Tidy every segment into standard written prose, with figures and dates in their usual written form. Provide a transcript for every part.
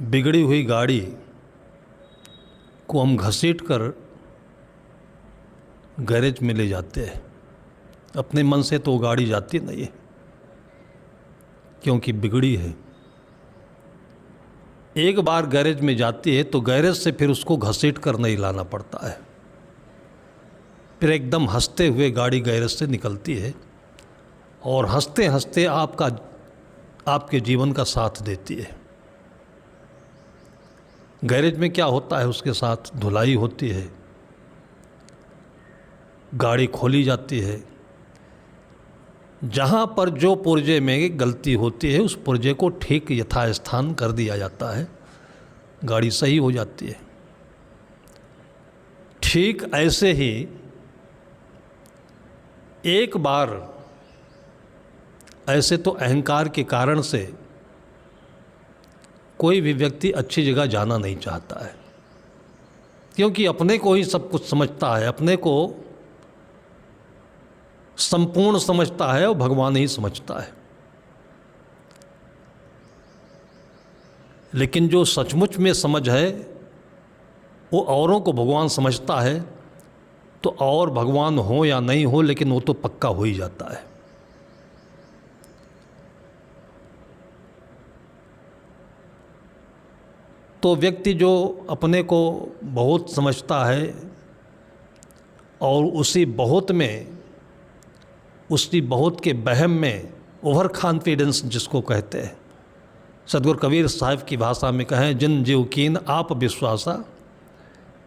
बिगड़ी हुई गाड़ी को हम घसीट कर गैरेज में ले जाते हैं। अपने मन से तो वो गाड़ी जाती नहीं है, क्योंकि बिगड़ी है। एक बार गैरेज में जाती है तो गैरेज से फिर उसको घसीट कर नहीं लाना पड़ता है। फिर एकदम हंसते हुए गाड़ी गैरेज से निकलती है और हंसते हंसते आपके जीवन का साथ देती है। गैरेज में क्या होता है, उसके साथ धुलाई होती है, गाड़ी खोली जाती है। जहाँ पर जो पुर्जे में गलती होती है उस पुर्जे को ठीक यथास्थान कर दिया जाता है, गाड़ी सही हो जाती है। ठीक ऐसे ही एक बार ऐसे तो अहंकार के कारण से कोई भी व्यक्ति अच्छी जगह जाना नहीं चाहता है, क्योंकि अपने को ही सब कुछ समझता है, अपने को संपूर्ण समझता है और भगवान ही समझता है। लेकिन जो सचमुच में समझ है वो औरों को भगवान समझता है, तो और भगवान हो या नहीं हो लेकिन वो तो पक्का हो ही जाता है। तो व्यक्ति जो अपने को बहुत समझता है और उसी बहुत के बहम में ओवर कॉन्फिडेंस जिसको कहते हैं, सदगुरु कबीर साहब की भाषा में कहें, जिन जीव कीन आप विश्वासा,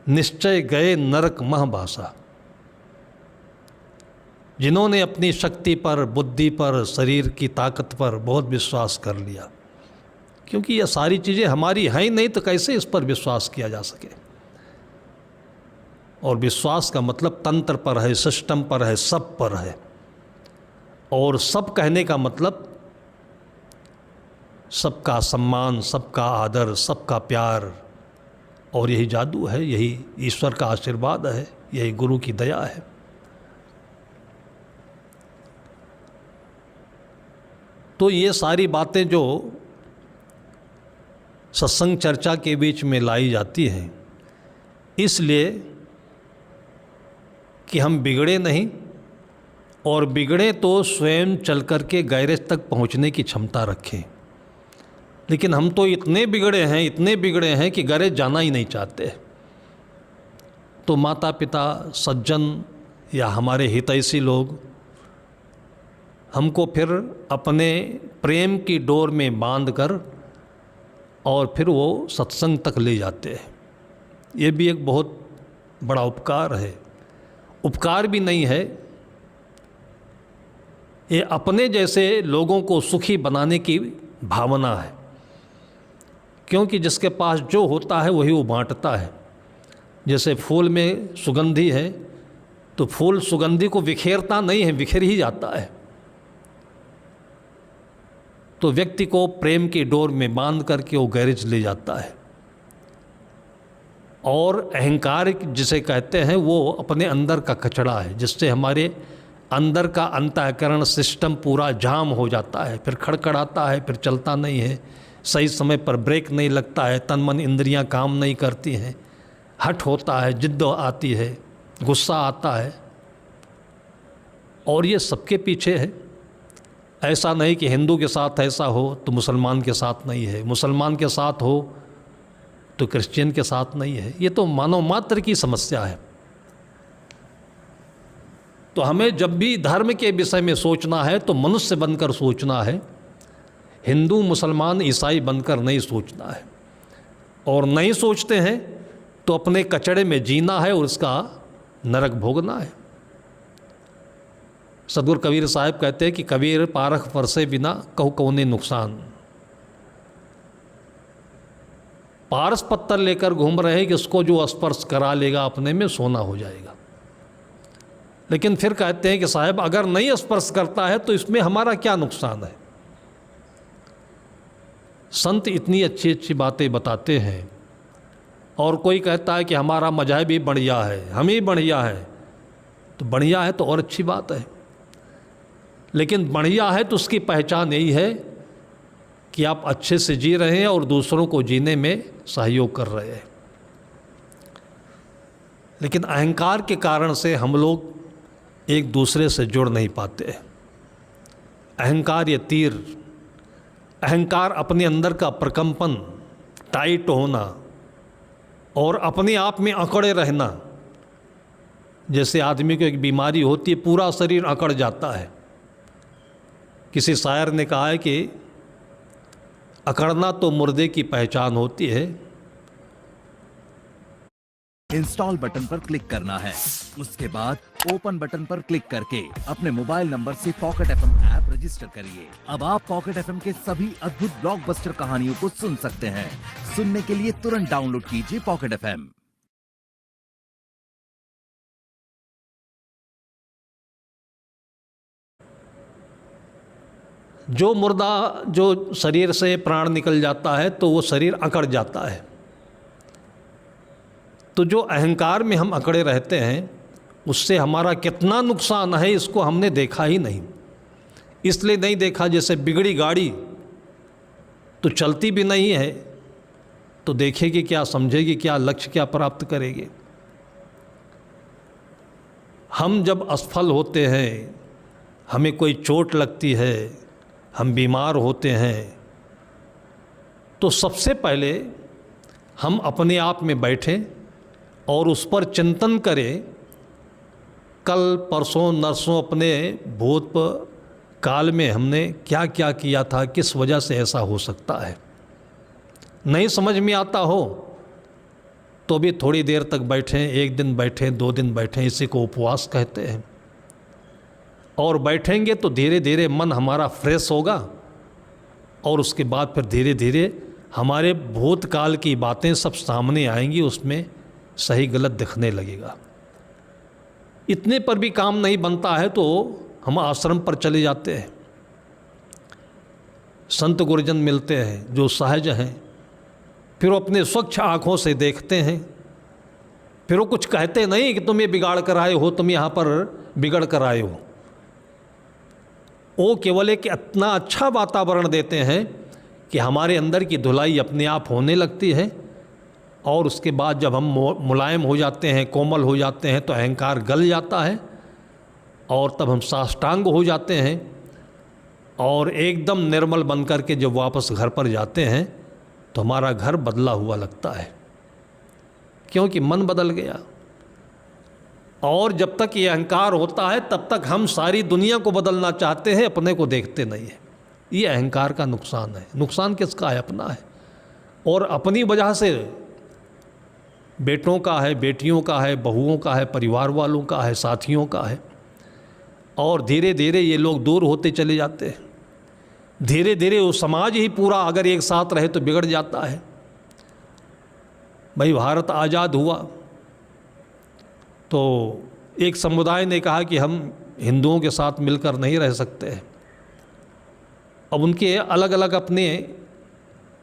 निश्चय गए नरक मह बासा। जिन्होंने अपनी शक्ति पर, बुद्धि पर, शरीर की ताकत पर बहुत विश्वास कर लिया, क्योंकि ये सारी चीज़ें हमारी हैं ही नहीं तो कैसे इस पर विश्वास किया जा सके। और विश्वास का मतलब तंत्र पर है, सिस्टम पर है, सब पर है। और सब कहने का मतलब सबका सम्मान, सबका आदर, सबका प्यार। और यही जादू है, यही ईश्वर का आशीर्वाद है, यही गुरु की दया है। तो ये सारी बातें जो सत्संग चर्चा के बीच में लाई जाती हैं, इसलिए कि हम बिगड़े नहीं, और बिगड़े तो स्वयं चल कर के गैरेज तक पहुंचने की क्षमता रखें। लेकिन हम तो इतने बिगड़े हैं कि गैरेज जाना ही नहीं चाहते। तो माता पिता, सज्जन या हमारे हितैषी लोग हमको फिर अपने प्रेम की डोर में बांध कर और फिर वो सत्संग तक ले जाते हैं। ये भी एक बहुत बड़ा उपकार है। उपकार भी नहीं है, ये अपने जैसे लोगों को सुखी बनाने की भावना है, क्योंकि जिसके पास जो होता है वही वो बांटता है। जैसे फूल में सुगंधी है तो फूल सुगंधी को बिखेरता नहीं है, बिखेर ही जाता है। तो व्यक्ति को प्रेम की डोर में बांध करके वो गैरेज ले जाता है। और अहंकार जिसे कहते हैं वो अपने अंदर का कचड़ा है, जिससे हमारे अंदर का अंतःकरण सिस्टम पूरा जाम हो जाता है, फिर खड़खड़ाता है, फिर चलता नहीं है, सही समय पर ब्रेक नहीं लगता है, तन मन इंद्रियां काम नहीं करती हैं, हठ होता है, जिद्द आती है, गुस्सा आता है। और ये सबके पीछे है। ऐसा नहीं कि हिंदू के साथ ऐसा हो तो मुसलमान के साथ नहीं है, मुसलमान के साथ हो तो क्रिश्चियन के साथ नहीं है। ये तो मानव मात्र की समस्या है। तो हमें जब भी धर्म के विषय में सोचना है तो मनुष्य बनकर सोचना है, हिंदू, मुसलमान, ईसाई बनकर नहीं सोचना है। और नहीं सोचते हैं तो अपने कचड़े में जीना है और उसका नरक भोगना है। सदगुरु कबीर साहब कहते हैं कि कबीर पारख परसे बिना कहु कौने नुकसान। पारस पत्थर लेकर घूम रहे हैं कि उसको जो स्पर्श करा लेगा अपने में सोना हो जाएगा। लेकिन फिर कहते हैं कि साहब अगर नहीं स्पर्श करता है तो इसमें हमारा क्या नुकसान है। संत इतनी अच्छी अच्छी बातें बताते हैं और कोई कहता है कि हमारा मजहब ही बढ़िया है, हम ही बढ़िया है। तो बढ़िया है तो और अच्छी बात है, लेकिन बढ़िया है तो उसकी पहचान यही है कि आप अच्छे से जी रहे हैं और दूसरों को जीने में सहयोग कर रहे हैं। लेकिन अहंकार के कारण से हम लोग एक दूसरे से जुड़ नहीं पाते। अहंकार ये तीर, अहंकार अपने अंदर का प्रकंपन, टाइट होना और अपने आप में अकड़े रहना। जैसे आदमी को एक बीमारी होती है, पूरा शरीर अकड़ जाता है। किसी शायर ने कहा है कि अकड़ना तो मुर्दे की पहचान होती है। इंस्टॉल बटन पर क्लिक करना है, उसके बाद ओपन बटन पर क्लिक करके अपने मोबाइल नंबर से पॉकेट एफएम ऐप रजिस्टर करिए। अब आप पॉकेट एफएम के सभी अद्भुत ब्लॉकबस्टर कहानियों को सुन सकते हैं। सुनने के लिए तुरंत डाउनलोड कीजिए पॉकेट एफएम। जो मुर्दा, जो शरीर से प्राण निकल जाता है तो वो शरीर अकड़ जाता है। तो जो अहंकार में हम अकड़े रहते हैं उससे हमारा कितना नुकसान है इसको हमने देखा ही नहीं। इसलिए नहीं देखा, जैसे बिगड़ी गाड़ी तो चलती भी नहीं है तो देखेगी क्या, समझेगी क्या, लक्ष्य क्या प्राप्त करेगी। हम जब असफल होते हैं, हमें कोई चोट लगती है, हम बीमार होते हैं, तो सबसे पहले हम अपने आप में बैठें और उस पर चिंतन करें। कल परसों नरसों अपने भूत काल में हमने क्या क्या किया था, किस वजह से ऐसा हो सकता है। नहीं समझ में आता हो तो भी थोड़ी देर तक बैठें, एक दिन बैठें, 2 दिन बैठें, इसी को उपवास कहते हैं। और बैठेंगे तो धीरे धीरे मन हमारा फ्रेश होगा और उसके बाद फिर धीरे धीरे हमारे भूतकाल की बातें सब सामने आएंगी, उसमें सही गलत दिखने लगेगा। इतने पर भी काम नहीं बनता है तो हम आश्रम पर चले जाते हैं। संत गुरुजन मिलते हैं जो सहज हैं, फिर वो अपने स्वच्छ आँखों से देखते हैं। फिर वो कुछ कहते नहीं कि तुम ये बिगाड़ कर आए हो, तुम यहाँ पर बिगड़ कर आए हो। वो केवल एक इतना अच्छा वातावरण देते हैं कि हमारे अंदर की धुलाई अपने आप होने लगती है। और उसके बाद जब हम मुलायम हो जाते हैं, कोमल हो जाते हैं, तो अहंकार गल जाता है और तब हम साष्टांग हो जाते हैं और एकदम निर्मल बन कर के जब वापस घर पर जाते हैं तो हमारा घर बदला हुआ लगता है, क्योंकि मन बदल गया। और जब तक ये अहंकार होता है तब तक हम सारी दुनिया को बदलना चाहते हैं, अपने को देखते नहीं है। ये अहंकार का नुकसान है। नुकसान किसका है? अपना है। और अपनी वजह से बेटों का है, बेटियों का है, बहुओं का है, परिवार वालों का है, साथियों का है। और धीरे धीरे ये लोग दूर होते चले जाते हैं। धीरे धीरे वो समाज ही पूरा अगर एक साथ रहे तो बिगड़ जाता है। भाई भारत आज़ाद हुआ तो एक समुदाय ने कहा कि हम हिंदुओं के साथ मिलकर नहीं रह सकते हैं। अब उनके अलग अलग अपने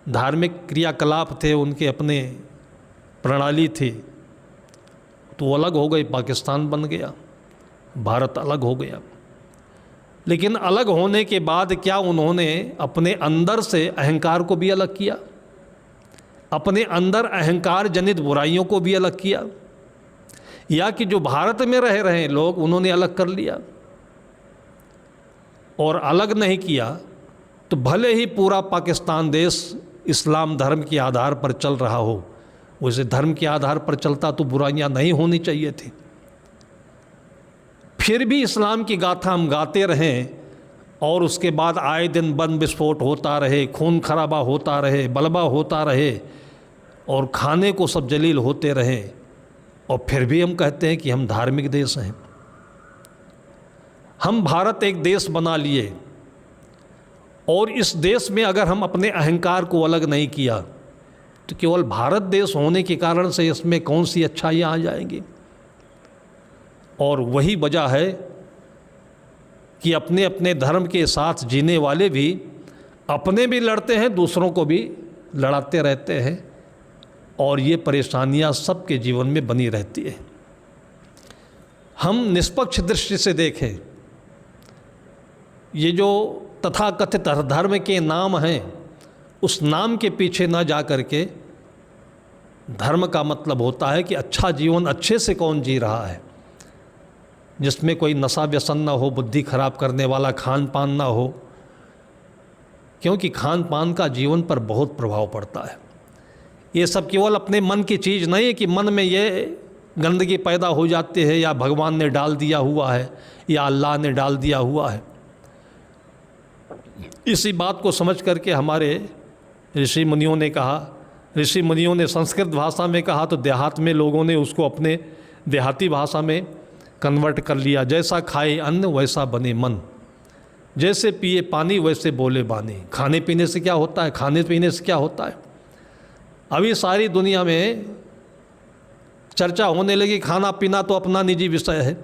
धार्मिक क्रियाकलाप थे, उनके अपने प्रणाली थी, तो वो अलग हो गई, पाकिस्तान बन गया, भारत अलग हो गया। लेकिन अलग होने के बाद क्या उन्होंने अपने अंदर से अहंकार को भी अलग किया? अपने अंदर अहंकार जनित बुराइयों को भी अलग किया? या कि जो भारत में रह रहे लोग उन्होंने अलग कर लिया? और अलग नहीं किया तो भले ही पूरा पाकिस्तान देश इस्लाम धर्म के आधार पर चल रहा हो, वैसे धर्म के आधार पर चलता तो बुराइयां नहीं होनी चाहिए थी। फिर भी इस्लाम की गाथा हम गाते रहें और उसके बाद आए दिन बम विस्फोट होता रहे, खून खराबा होता रहे, बलबा होता रहे और खाने को सब जलील होते रहे, और फिर भी हम कहते हैं कि हम धार्मिक देश हैं। हम भारत एक देश बना लिए और इस देश में अगर हम अपने अहंकार को अलग नहीं किया तो केवल भारत देश होने के कारण से इसमें कौन सी अच्छाइयाँ आ जाएंगी। और वही वजह है कि अपने अपने धर्म के साथ जीने वाले भी अपने भी लड़ते हैं, दूसरों को भी लड़ाते रहते हैं, और ये परेशानियां सबके जीवन में बनी रहती है। हम निष्पक्ष दृष्टि से देखें, ये जो तथाकथित धर्म के नाम हैं उस नाम के पीछे ना जा कर के धर्म का मतलब होता है कि अच्छा जीवन अच्छे से कौन जी रहा है, जिसमें कोई नशा व्यसन ना हो, बुद्धि खराब करने वाला खान पान ना हो, क्योंकि खान पान का जीवन पर बहुत प्रभाव पड़ता है। ये सब केवल अपने मन की चीज़ नहीं है कि मन में ये गंदगी पैदा हो जाती है या भगवान ने डाल दिया हुआ है या अल्लाह ने डाल दिया हुआ है। इसी बात को समझ करके हमारे ऋषि मुनियों ने कहा, ऋषि मुनियों ने संस्कृत भाषा में कहा तो देहात में लोगों ने उसको अपने देहाती भाषा में कन्वर्ट कर लिया। जैसा खाए अन्न वैसा बने मन, जैसे पिए पानी वैसे बोले बानी। खाने पीने से क्या होता है, खाने पीने से क्या होता है। अभी सारी दुनिया में चर्चा होने लगी खाना पीना तो अपना निजी विषय है।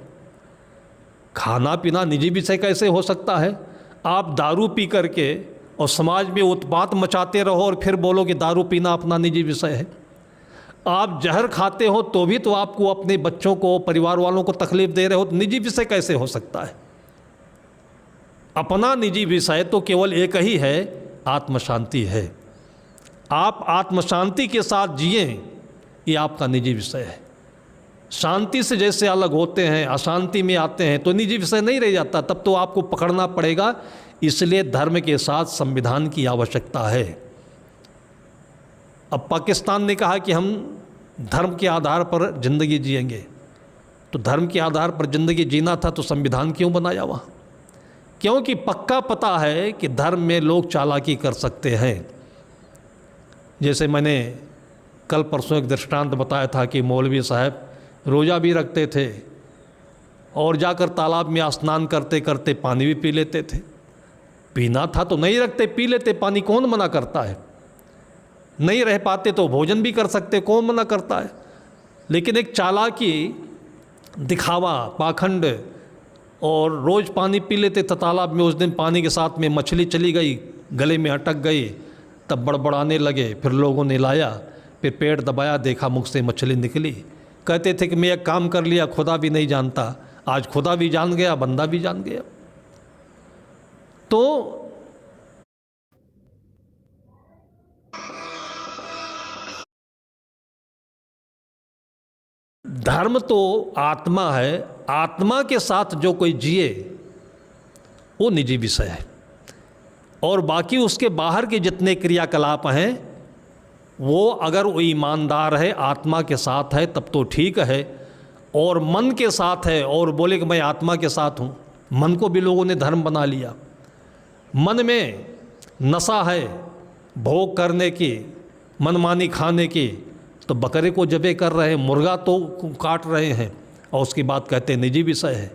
खाना पीना निजी विषय कैसे हो सकता है? आप दारू पी करके और समाज में उत्पात मचाते रहो और फिर बोलो कि दारू पीना अपना निजी विषय है। आप जहर खाते हो तो भी तो आपको अपने बच्चों को, परिवार वालों को तकलीफ दे रहे हो, तो निजी विषय कैसे हो सकता है? अपना निजी विषय तो केवल एक ही है, आत्म शांति है। आप आत्म शांति के साथ जिए, ये आपका निजी विषय है। शांति से जैसे अलग होते हैं, अशांति में आते हैं तो निजी विषय नहीं रह जाता, तब तो आपको पकड़ना पड़ेगा। इसलिए धर्म के साथ संविधान की आवश्यकता है। अब पाकिस्तान ने कहा कि हम धर्म के आधार पर ज़िंदगी जिएंगे, तो धर्म के आधार पर ज़िंदगी जीना था तो संविधान क्यों बनाया वहाँ? क्योंकि पक्का पता है कि धर्म में लोग चालाकी कर सकते हैं। जैसे मैंने कल परसों एक दृष्टांत बताया था कि मौलवी साहब रोज़ा भी रखते थे और जाकर तालाब में स्नान करते करते पानी भी पी लेते थे। पीना था तो नहीं रखते, पी लेते पानी, कौन मना करता है? नहीं रह पाते तो भोजन भी कर सकते, कौन मना करता है? लेकिन एक चालाकी, दिखावा, पाखंड, और रोज़ पानी पी लेते थे तालाब में। उस दिन पानी के साथ में मछली चली गई, गले में अटक गई, तब बड़बड़ाने लगे। फिर लोगों ने लाया, फिर पेट दबाया, देखा मुख से मछली निकली। कहते थे कि मैं एक काम कर लिया, खुदा भी नहीं जानता। आज खुदा भी जान गया, बंदा भी जान गया। तो धर्म तो आत्मा है, आत्मा के साथ जो कोई जिए वो निजी विषय है, और बाकी उसके बाहर के जितने क्रियाकलाप हैं वो अगर वो ईमानदार है, आत्मा के साथ है, तब तो ठीक है। और मन के साथ है और बोले कि मैं आत्मा के साथ हूँ, मन को भी लोगों ने धर्म बना लिया। मन में नशा है भोग करने की, मनमानी खाने की, तो बकरे को जबे कर रहे हैं, मुर्गा तो काट रहे हैं, और उसकी बात कहते हैं निजी विषय है।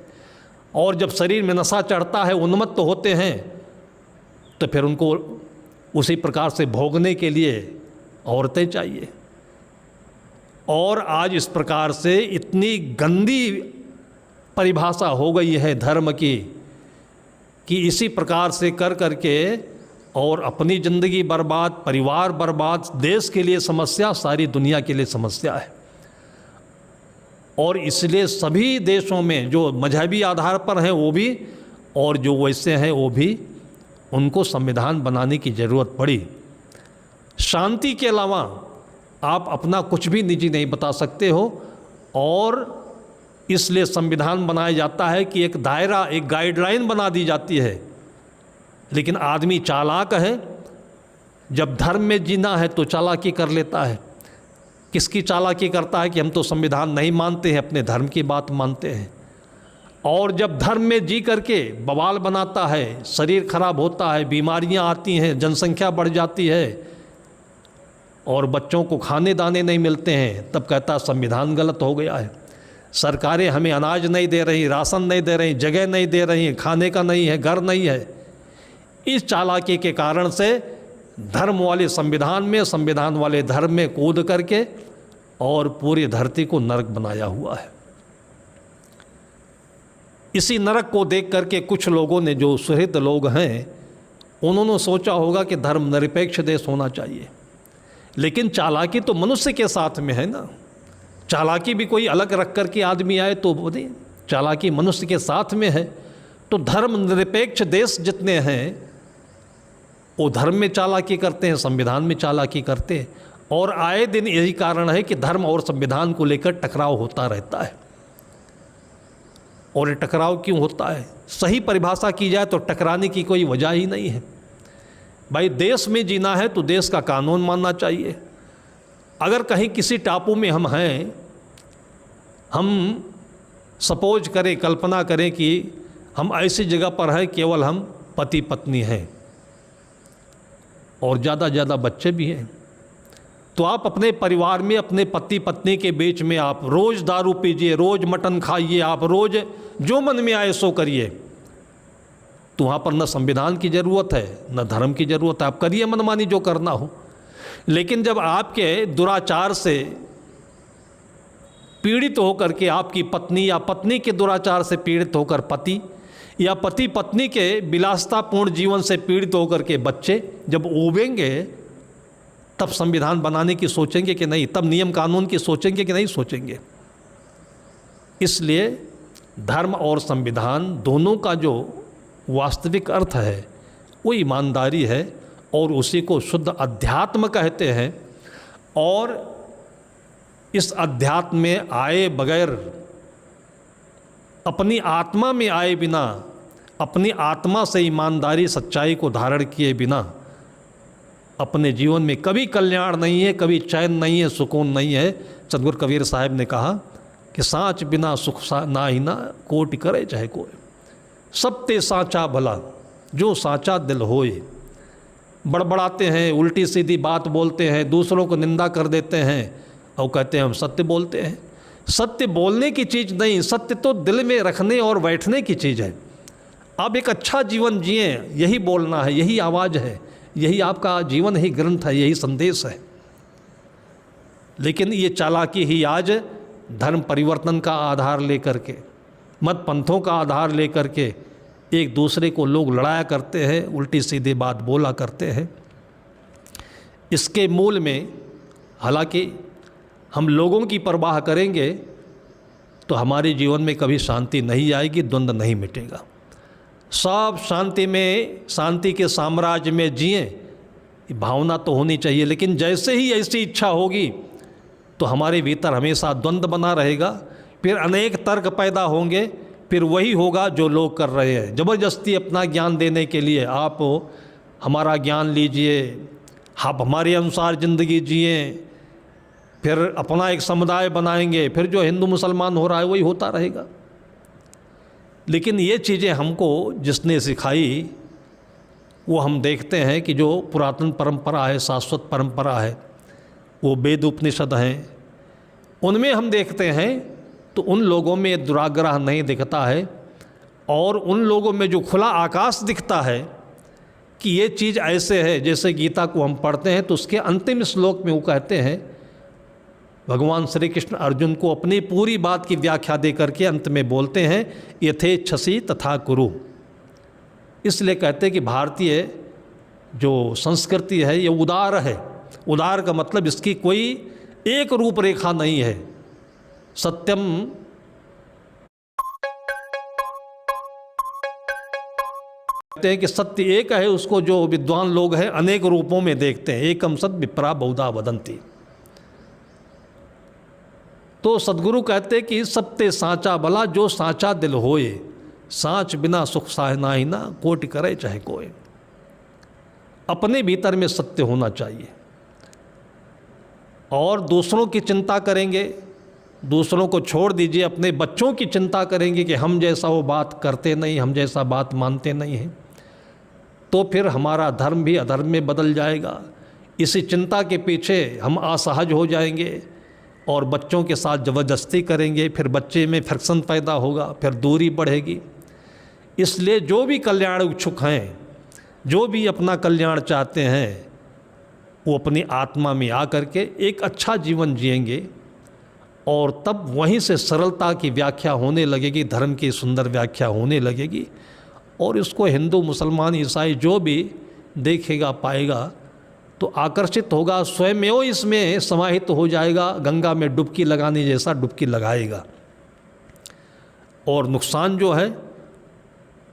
और जब शरीर में नशा चढ़ता है, उन्मत्त तो होते हैं, तो फिर उनको उसी प्रकार से भोगने के लिए औरतें चाहिए। और आज इस प्रकार से इतनी गंदी परिभाषा हो गई है धर्म की कि इसी प्रकार से कर करके और अपनी ज़िंदगी बर्बाद, परिवार बर्बाद, देश के लिए समस्या, सारी दुनिया के लिए समस्या है। और इसलिए सभी देशों में जो मजहबी आधार पर हैं वो भी, और जो वैसे हैं वो भी, उनको संविधान बनाने की ज़रूरत पड़ी। शांति के अलावा आप अपना कुछ भी निजी नहीं बता सकते हो, और इसलिए संविधान बनाया जाता है कि एक दायरा, एक गाइडलाइन बना दी जाती है। लेकिन आदमी चालाक है, जब धर्म में जीना है तो चालाकी कर लेता है। किसकी चालाकी करता है कि हम तो संविधान नहीं मानते हैं, अपने धर्म की बात मानते हैं। और जब धर्म में जी करके बवाल बनाता है, शरीर खराब होता है, बीमारियां आती हैं, जनसंख्या बढ़ जाती है, और बच्चों को खाने दाने नहीं मिलते हैं, तब कहता है संविधान गलत हो गया है। सरकारें हमें अनाज नहीं दे रही, राशन नहीं दे रही, जगह नहीं दे रही, खाने का नहीं है, घर नहीं है। इस चालाकी के कारण से धर्म वाले संविधान में, संविधान वाले धर्म में कूद करके और पूरी धरती को नरक बनाया हुआ है। इसी नरक को देख करके कुछ लोगों ने, जो सुहृद लोग हैं, उन्होंने सोचा होगा कि धर्म निरपेक्ष देश होना चाहिए। लेकिन चालाकी तो मनुष्य के साथ में है ना। चालाकी भी कोई अलग रख कर के आदमी आए तो बोले, चालाकी मनुष्य के साथ में है। तो धर्म निरपेक्ष देश जितने हैं वो धर्म में चालाकी करते हैं, संविधान में चालाकी करते हैं, और आए दिन यही कारण है कि धर्म और संविधान को लेकर टकराव होता रहता है। और ये टकराव क्यों होता है? सही परिभाषा की जाए तो टकराने की कोई वजह ही नहीं है। भाई देश में जीना है तो देश का कानून मानना चाहिए। अगर कहीं किसी टापू में हम हैं, हम सपोज करें, कल्पना करें कि हम ऐसी जगह पर हैं केवल हम पति पत्नी हैं और ज़्यादा बच्चे भी हैं, तो आप अपने परिवार में अपने पति पत्नी के बीच में आप रोज़ दारू पीजिए, रोज़ मटन खाइए, आप रोज़ जो मन में आए सो करिए, तो वहाँ पर न संविधान की ज़रूरत है न धर्म की ज़रूरत है। आप करिए मनमानी जो करना हो। लेकिन जब आपके दुराचार से पीड़ित होकर के आपकी पत्नी या पत्नी के दुराचार से पीड़ित होकर पति या पति पत्नी के विलासितापूर्ण जीवन से पीड़ित होकर के बच्चे जब उबेंगे, तब संविधान बनाने की सोचेंगे कि नहीं, तब नियम कानून की सोचेंगे कि नहीं सोचेंगे। इसलिए धर्म और संविधान दोनों का जो वास्तविक अर्थ है वो ईमानदारी है और उसी को शुद्ध अध्यात्म कहते हैं। और इस अध्यात्म में आए बगैर, अपनी आत्मा में आए बिना, अपनी आत्मा से ईमानदारी सच्चाई को धारण किए बिना अपने जीवन में कभी कल्याण नहीं है, कभी चैन नहीं है, सुकून नहीं है। सतगुरु कबीर साहब ने कहा कि सांच बिना सुख ना ही ना, कोटि करे चाहे कोई, सबते सांचा भला जो सांचा दिल होए। बड़बड़ाते हैं, उल्टी सीधी बात बोलते हैं, दूसरों को निंदा कर देते हैं और कहते हैं हम सत्य बोलते हैं। सत्य बोलने की चीज़ नहीं, सत्य तो दिल में रखने और बैठने की चीज़ है। आप एक अच्छा जीवन जिए, यही बोलना है, यही आवाज़ है, यही आपका जीवन ही ग्रंथ है, यही संदेश है। लेकिन ये चालाकी ही आज धर्म परिवर्तन का आधार लेकर के, मत पंथों का आधार लेकर के एक दूसरे को लोग लड़ाया करते हैं, उल्टी सीधी बात बोला करते हैं। इसके मूल में हालांकि हम लोगों की परवाह करेंगे तो हमारे जीवन में कभी शांति नहीं आएगी, द्वंद्व नहीं मिटेगा। सब शांति में, शांति के साम्राज्य में जिए, भावना तो होनी चाहिए। लेकिन जैसे ही ऐसी इच्छा होगी तो हमारे भीतर हमेशा द्वंद्व बना रहेगा, फिर अनेक तर्क पैदा होंगे, फिर वही होगा जो लोग कर रहे हैं। ज़बरदस्ती अपना ज्ञान देने के लिए आप हमारा ज्ञान लीजिए, आप हमारे अनुसार ज़िंदगी जिए, फिर अपना एक समुदाय बनाएंगे, फिर जो हिंदू मुसलमान हो रहा है वही होता रहेगा। लेकिन ये चीज़ें हमको जिसने सिखाई वो हम देखते हैं कि जो पुरातन परंपरा है, शाश्वत परंपरा है, वो वेद उपनिषद हैं, उनमें हम देखते हैं तो उन लोगों में दुराग्रह नहीं दिखता है। और उन लोगों में जो खुला आकाश दिखता है कि ये चीज़ ऐसे है। जैसे गीता को हम पढ़ते हैं तो उसके अंतिम श्लोक में वो कहते हैं, भगवान श्री कृष्ण अर्जुन को अपनी पूरी बात की व्याख्या दे करके अंत में बोलते हैं, यथेच्छसि तथा कुरु। इसलिए कहते हैं कि भारतीय जो संस्कृति है ये उदार है। उदार का मतलब इसकी कोई एक रूपरेखा नहीं है। सत्यम कहते हैं कि सत्य एक है, उसको जो विद्वान लोग हैं अनेक रूपों में देखते हैं। एकम सद विप्रा बहुधा वदंती। तो सद्गुरु कहते हैं कि सत्य सांचा भला जो सांचा दिल होए, सांच बिना सुख साहना ही ना, कोटि करे चाहे कोई। अपने भीतर में सत्य होना चाहिए और दूसरों की चिंता करेंगे, दूसरों को छोड़ दीजिए, अपने बच्चों की चिंता करेंगे कि हम जैसा वो बात करते नहीं, हम जैसा बात मानते नहीं हैं, तो फिर हमारा धर्म भी अधर्म में बदल जाएगा। इसी चिंता के पीछे हम असहज हो जाएंगे और बच्चों के साथ ज़बरदस्ती करेंगे, फिर बच्चे में फ्रिक्शन पैदा होगा, फिर दूरी बढ़ेगी। इसलिए जो भी कल्याण इच्छुक हैं, जो भी अपना कल्याण चाहते हैं, वो अपनी आत्मा में आकर के एक अच्छा जीवन जिएंगे और तब वहीं से सरलता की व्याख्या होने लगेगी, धर्म की सुंदर व्याख्या होने लगेगी। और इसको हिंदू मुसलमान ईसाई जो भी देखेगा पाएगा तो आकर्षित होगा, स्वयं इसमें समाहित हो जाएगा, गंगा में डुबकी लगाने जैसा डुबकी लगाएगा। और नुकसान जो है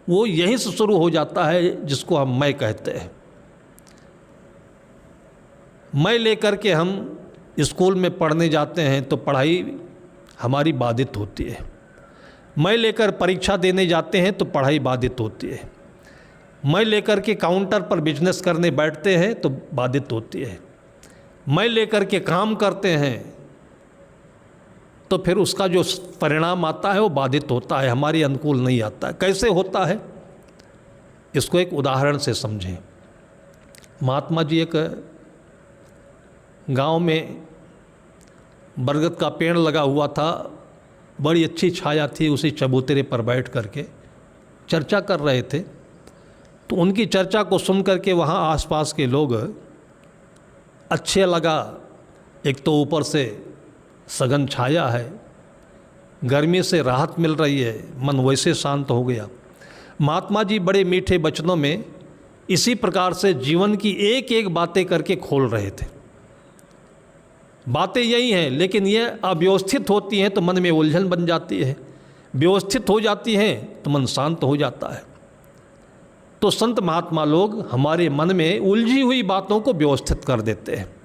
वो यहीं से शुरू हो जाता है, जिसको हम मैं कहते हैं। मैं लेकर के हम स्कूल में पढ़ने जाते हैं तो पढ़ाई हमारी बाधित होती है। मैं लेकर परीक्षा देने जाते हैं तो पढ़ाई बाधित होती है। मैं लेकर के काउंटर पर बिजनेस करने बैठते हैं तो बाधित होती है। मैं लेकर के काम करते हैं तो फिर उसका जो परिणाम आता है वो बाधित होता है, हमारे अनुकूल नहीं आता है। कैसे होता है, इसको एक उदाहरण से समझें। महात्मा जी एक गांव में बरगद का पेड़ लगा हुआ था, बड़ी अच्छी छाया थी, उसी चबूतरे पर बैठ करके चर्चा कर रहे थे। तो उनकी चर्चा को सुन करके वहाँ आसपास के लोग अच्छे लगा। एक तो ऊपर से सघन छाया है, गर्मी से राहत मिल रही है, मन वैसे शांत हो गया। महात्मा जी बड़े मीठे वचनों में इसी प्रकार से जीवन की एक एक बातें करके खोल रहे थे। बातें यही हैं, लेकिन ये अव्यवस्थित होती हैं तो मन में उलझन बन जाती है, व्यवस्थित हो जाती हैं तो मन शांत हो जाता है। तो संत महात्मा लोग हमारे मन में उलझी हुई बातों को व्यवस्थित कर देते हैं।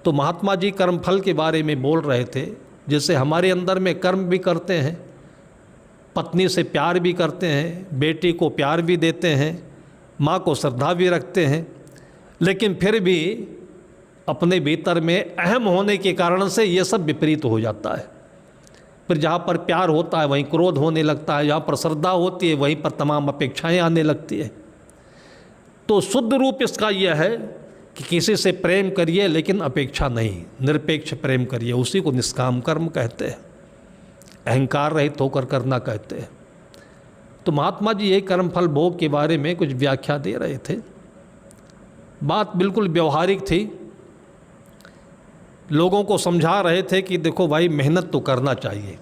तो महात्मा जी कर्मफल के बारे में बोल रहे थे, जैसे हमारे अंदर में कर्म भी करते हैं, पत्नी से प्यार भी करते हैं, बेटी को प्यार भी देते हैं, माँ को श्रद्धा भी रखते हैं, लेकिन फिर भी अपने भीतर में अहम होने के कारण से ये सब विपरीत हो जाता है। फिर जहाँ पर प्यार होता है वहीं क्रोध होने लगता है, जहाँ पर श्रद्धा होती है वहीं पर तमाम अपेक्षाएं आने लगती है। तो शुद्ध रूप इसका यह है कि किसी से प्रेम करिए लेकिन अपेक्षा नहीं, निरपेक्ष प्रेम करिए, उसी को निष्काम कर्म कहते हैं, अहंकार रहित होकर करना कहते हैं। तो महात्मा जी यही कर्मफल भोग के बारे में कुछ व्याख्या दे रहे थे। बात बिल्कुल व्यवहारिक थी, लोगों को समझा रहे थे कि देखो भाई मेहनत तो करना चाहिए,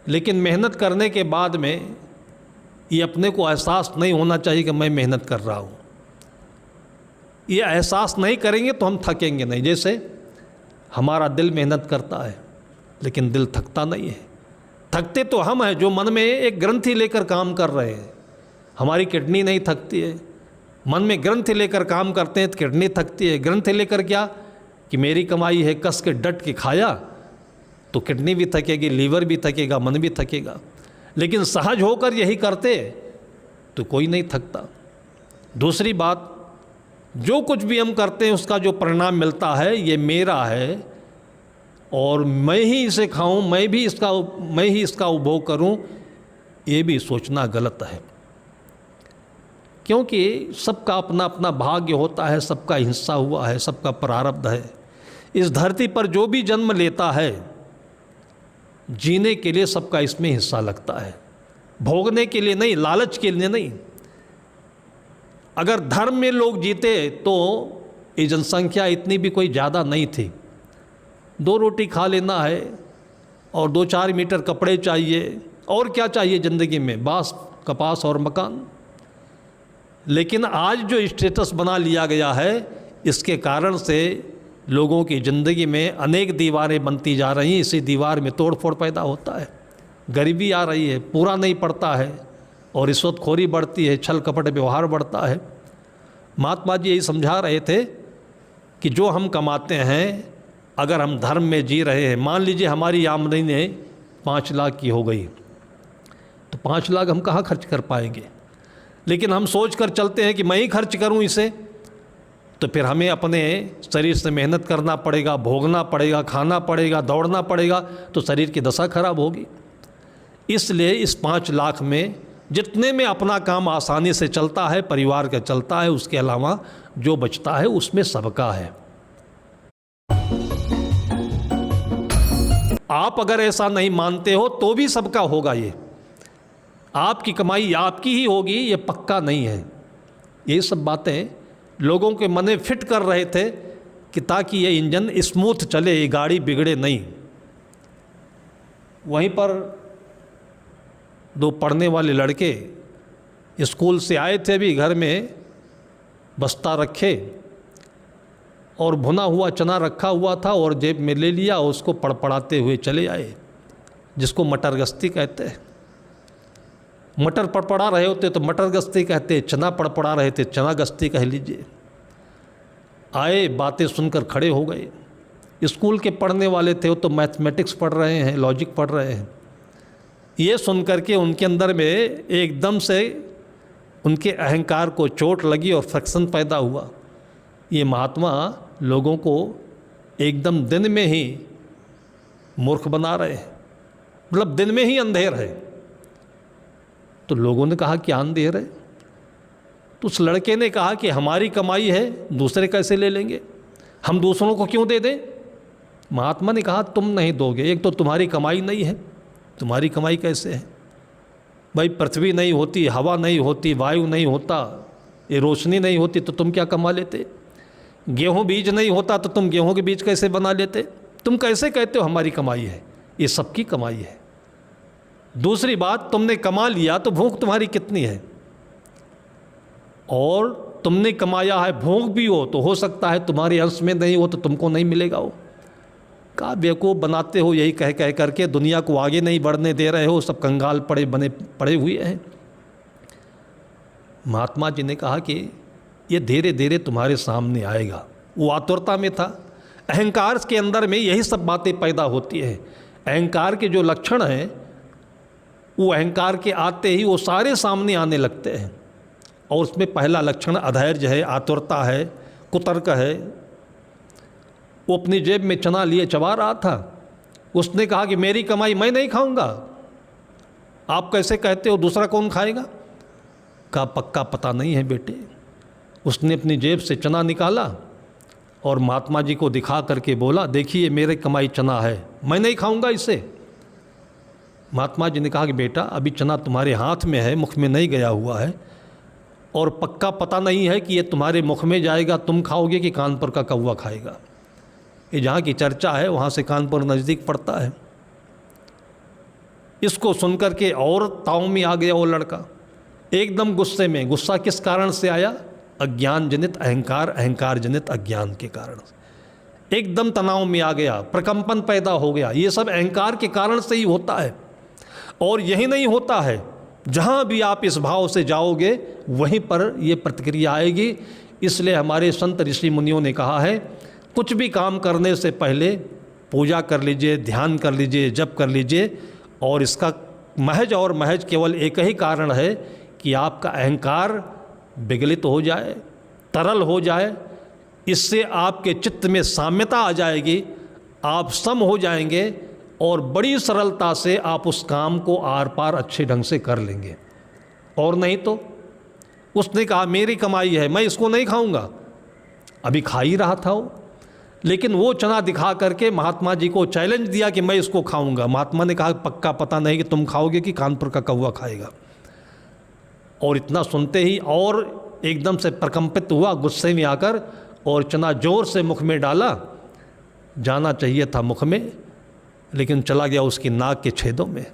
लेकिन मेहनत करने के बाद में ये अपने को एहसास नहीं होना चाहिए कि मैं मेहनत कर रहा हूँ। ये एहसास नहीं करेंगे तो हम थकेंगे नहीं। जैसे हमारा दिल मेहनत करता है लेकिन दिल थकता नहीं है। थकते तो हम हैं जो मन में एक ग्रंथि लेकर काम कर रहे हैं। हमारी किडनी नहीं थकती है, मन में ग्रंथि लेकर काम करते हैं तो किडनी थकती है। ग्रंथि लेकर क्या कि मेरी कमाई है, कस के डट के खाया तो किडनी भी थकेगी, लीवर भी थकेगा, मन भी थकेगा। लेकिन सहज होकर यही करते तो कोई नहीं थकता। दूसरी बात, जो कुछ भी हम करते हैं उसका जो परिणाम मिलता है ये मेरा है और मैं ही इसे खाऊं, मैं ही इसका उपभोग करूं, ये भी सोचना गलत है। क्योंकि सबका अपना अपना भाग्य होता है, सबका हिस्सा हुआ है, सबका प्रारब्ध है। इस धरती पर जो भी जन्म लेता है जीने के लिए सबका इसमें हिस्सा लगता है, भोगने के लिए नहीं, लालच के लिए नहीं। अगर धर्म में लोग जीते तो ये जनसंख्या इतनी भी कोई ज़्यादा नहीं थी। 2 रोटी खा लेना है और 2-4 मीटर कपड़े चाहिए, और क्या चाहिए ज़िंदगी में, बांस कपास और मकान। लेकिन आज जो स्टेटस बना लिया गया है इसके कारण से लोगों की ज़िंदगी में अनेक दीवारें बनती जा रही हैं। इसी दीवार में तोड़ फोड़ पैदा होता है, गरीबी आ रही है, पूरा नहीं पड़ता है और रिश्वतखोरी बढ़ती है, छल कपट व्यवहार बढ़ता है। महात्मा जी यही समझा रहे थे कि जो हम कमाते हैं, अगर हम धर्म में जी रहे हैं, मान लीजिए हमारी आमदनी 5 लाख की हो गई तो 5 लाख हम कहाँ खर्च कर पाएंगे। लेकिन हम सोच कर चलते हैं कि मैं ही खर्च करूं इसे, तो फिर हमें अपने शरीर से मेहनत करना पड़ेगा, भोगना पड़ेगा, खाना पड़ेगा, दौड़ना पड़ेगा, तो शरीर की दशा खराब होगी। इसलिए इस 5 लाख में जितने में अपना काम आसानी से चलता है, परिवार का चलता है, उसके अलावा जो बचता है उसमें सबका है। आप अगर ऐसा नहीं मानते हो तो भी सबका होगा। ये आपकी कमाई आपकी ही होगी, ये पक्का नहीं है। ये सब बातें लोगों के मन में फिट कर रहे थे कि ताकि ये इंजन स्मूथ चले, ये गाड़ी बिगड़े नहीं। वहीं पर 2 पढ़ने वाले लड़के स्कूल से आए थे, अभी घर में बस्ता रखे और भुना हुआ चना रखा हुआ था और जेब में ले लिया, उसको पड़पड़ाते हुए चले आए, जिसको मटर गश्ती कहते हैं। मटर पड़पड़ा रहे होते तो मटर गश्ती कहते, चना पड़पड़ा रहे थे चना गश्ती कह लीजिए। आए, बातें सुनकर खड़े हो गए। स्कूल के पढ़ने वाले थे, वो तो मैथमेटिक्स पढ़ रहे हैं, लॉजिक पढ़ रहे हैं। ये सुन करके उनके अंदर में एकदम से उनके अहंकार को चोट लगी और फ्रिक्शन पैदा हुआ। ये महात्मा लोगों को एकदम दिन में ही मूर्ख बना रहे हैं, मतलब दिन में ही अंधेर है। तो लोगों ने कहा क्या अंधेर है? तो उस लड़के ने कहा कि हमारी कमाई है, दूसरे कैसे ले लेंगे, हम दूसरों को क्यों दे दें? महात्मा ने कहा तुम नहीं दोगे, एक तो तुम्हारी कमाई नहीं है। तुम्हारी कमाई कैसे है भाई? पृथ्वी नहीं होती, हवा नहीं होती, वायु नहीं होता, ये रोशनी नहीं होती तो तुम क्या कमा लेते? गेहूं बीज नहीं होता तो तुम गेहूं के बीज कैसे बना लेते? तुम कैसे कहते हो हमारी कमाई है? ये सबकी कमाई है। दूसरी बात, तुमने कमा लिया तो भूख तुम्हारी कितनी है? और तुमने कमाया है, भूख भी हो सकता है तुम्हारे अंश में नहीं हो तो तुमको नहीं मिलेगा। वो का बेवकूफ़ बनाते हो, यही कह कह करके दुनिया को आगे नहीं बढ़ने दे रहे हो, सब कंगाल पड़े हुए हैं। महात्मा जी ने कहा कि ये धीरे धीरे तुम्हारे सामने आएगा। वो आतुरता में था। अहंकार के अंदर में यही सब बातें पैदा होती हैं। अहंकार के जो लक्षण हैं वो अहंकार के आते ही वो सारे सामने आने लगते हैं। और उसमें पहला लक्षण अधैर्य है, आतुरता है, कुतर्क है। वो अपनी जेब में चना लिए चबा रहा था। उसने कहा कि मेरी कमाई मैं नहीं खाऊंगा, आप कैसे कहते हो, दूसरा कौन खाएगा? का पक्का पता नहीं है बेटे। उसने अपनी जेब से चना निकाला और महात्मा जी को दिखा करके बोला देखिए मेरे कमाई चना है, मैं नहीं खाऊंगा इसे। महात्मा जी ने कहा कि बेटा अभी चना तुम्हारे हाथ में है, मुख में नहीं गया हुआ है, और पक्का पता नहीं है कि ये तुम्हारे मुख में जाएगा, तुम खाओगे कि कानपुर का कौवा खाएगा। ये जहाँ की चर्चा है वहाँ से कानपुर नज़दीक पड़ता है। इसको सुनकर के और ताव में आ गया वो लड़का, एकदम गुस्से में। गुस्सा किस कारण से आया? अज्ञान जनित अहंकार, अहंकार जनित अज्ञान के कारण से एकदम तनाव में आ गया, प्रकंपन पैदा हो गया। ये सब अहंकार के कारण से ही होता है। और यही नहीं होता है, जहाँ भी आप इस भाव से जाओगे वहीं पर ये प्रतिक्रिया आएगी। इसलिए हमारे संत ऋषि मुनियों ने कहा है कुछ भी काम करने से पहले पूजा कर लीजिए, ध्यान कर लीजिए, जप कर लीजिए। और इसका महज और महज केवल एक ही कारण है कि आपका अहंकार विगलित हो जाए, तरल हो जाए। इससे आपके चित्त में साम्यता आ जाएगी, आप सम हो जाएंगे और बड़ी सरलता से आप उस काम को आर पार अच्छे ढंग से कर लेंगे। और नहीं तो उसने कहा मेरी कमाई है, मैं इसको नहीं खाऊंगा। अभी खा ही रहा था वो, लेकिन वो चना दिखा करके महात्मा जी को चैलेंज दिया कि मैं इसको खाऊंगा। महात्मा ने कहा पक्का पता नहीं कि तुम खाओगे कि कानपुर का कौवा खाएगा। और इतना सुनते ही और एकदम से प्रकंपित हुआ गुस्से में आकर, और चना जोर से मुख में डाला। जाना चाहिए था मुख में, लेकिन चला गया उसकी नाक के छेदों में।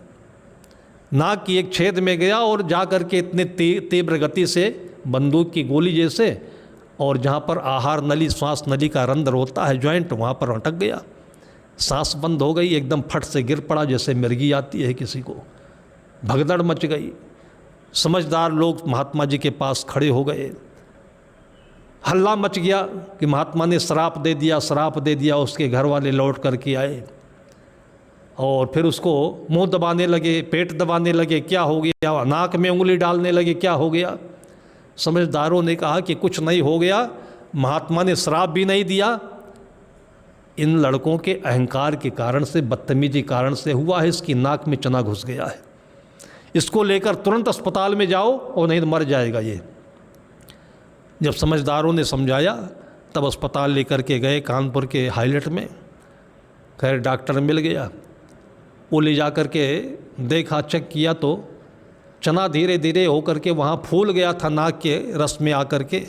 नाक की एक छेद में गया और जा कर के इतने तीव्र गति से बंदूक की गोली जैसे, और जहाँ पर आहार नली, श्वास नली का रंध्र होता है, जॉइंट, वहाँ पर अटक गया। सांस बंद हो गई, एकदम फट से गिर पड़ा जैसे मिर्गी आती है किसी को। भगदड़ मच गई। समझदार लोग महात्मा जी के पास खड़े हो गए। हल्ला मच गया कि महात्मा ने श्राप दे दिया, श्राप दे दिया। उसके घर वाले लौट करके आए और फिर उसको मुंह दबाने लगे, पेट दबाने लगे। क्या हो गया? नाक में उंगली डालने लगे, क्या हो गया? समझदारों ने कहा कि कुछ नहीं हो गया, महात्मा ने श्राप भी नहीं दिया, इन लड़कों के अहंकार के कारण से, बदतमीजी कारण से हुआ है। इसकी नाक में चना घुस गया है, इसको लेकर तुरंत अस्पताल में जाओ और नहीं तो मर जाएगा ये। जब समझदारों ने समझाया तब अस्पताल लेकर के गए कानपुर के हाईलाइट में। खैर डॉक्टर मिल गया, वो ले जा कर के देखा, चेक किया तो चना धीरे धीरे होकर के वहाँ फूल गया था नाक के रस में आकर के,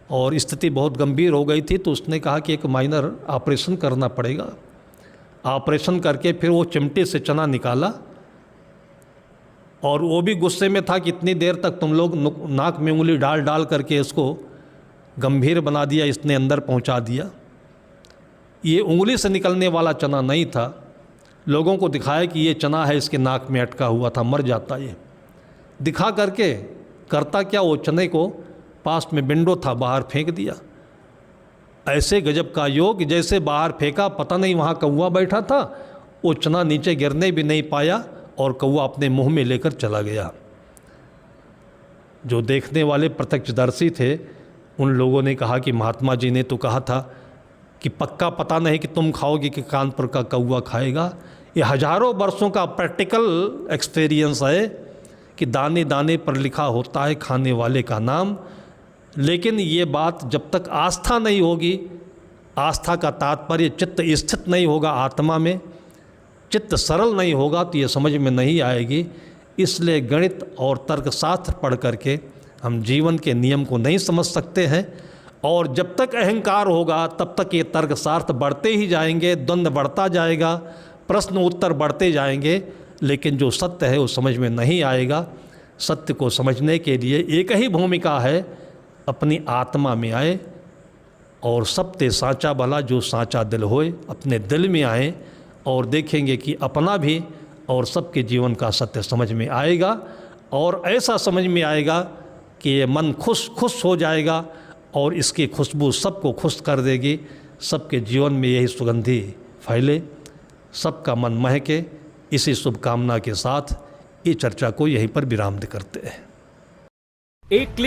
और स्थिति बहुत गंभीर हो गई थी। तो उसने कहा कि एक माइनर ऑपरेशन करना पड़ेगा। ऑपरेशन करके फिर वो चिमटे से चना निकाला, और वो भी गुस्से में था कि इतनी देर तक तुम लोग नाक में उंगली डाल डाल करके इसको गंभीर बना दिया, इसने अंदर पहुंचा दिया। ये उंगली से निकलने वाला चना नहीं था। लोगों को दिखाया कि ये चना है, इसके नाक में अटका हुआ था, मर जाता ये। दिखा करके करता क्या, वो चने को पास में विंडो था, बाहर फेंक दिया। ऐसे गजब का योग, जैसे बाहर फेंका पता नहीं वहाँ कौवा बैठा था, वो चना नीचे गिरने भी नहीं पाया और कौवा अपने मुंह में लेकर चला गया। जो देखने वाले प्रत्यक्षदर्शी थे उन लोगों ने कहा कि महात्मा जी ने तो कहा था कि पक्का पता नहीं कि तुम खाओगे कि कानपुर का कौवा खाएगा। ये हजारों वर्षों का प्रैक्टिकल एक्सपीरियंस है कि दाने दाने पर लिखा होता है खाने वाले का नाम। लेकिन ये बात जब तक आस्था नहीं होगी, आस्था का तात्पर्य चित्त स्थित नहीं होगा आत्मा में, चित्त सरल नहीं होगा, तो ये समझ में नहीं आएगी। इसलिए गणित और तर्कशास्त्र पढ़ करके हम जीवन के नियम को नहीं समझ सकते हैं। और जब तक अहंकार होगा तब तक ये तर्कशास्त्र बढ़ते ही जाएंगे, द्वंद्व बढ़ता जाएगा, प्रश्न उत्तर बढ़ते जाएंगे, लेकिन जो सत्य है वो समझ में नहीं आएगा। सत्य को समझने के लिए एक ही भूमिका है, अपनी आत्मा में आए और सबते साचा भला जो साचा दिल होए, अपने दिल में आए और देखेंगे कि अपना भी और सबके जीवन का सत्य समझ में आएगा। और ऐसा समझ में आएगा कि ये मन खुश हो जाएगा और इसकी खुशबू सबको खुश कर देगी, सबके जीवन में यही सुगंधी फैले, सबका मन महके। इसी शुभकामना के साथ ये चर्चा को यहीं पर विराम करते हैं। एक क्लिक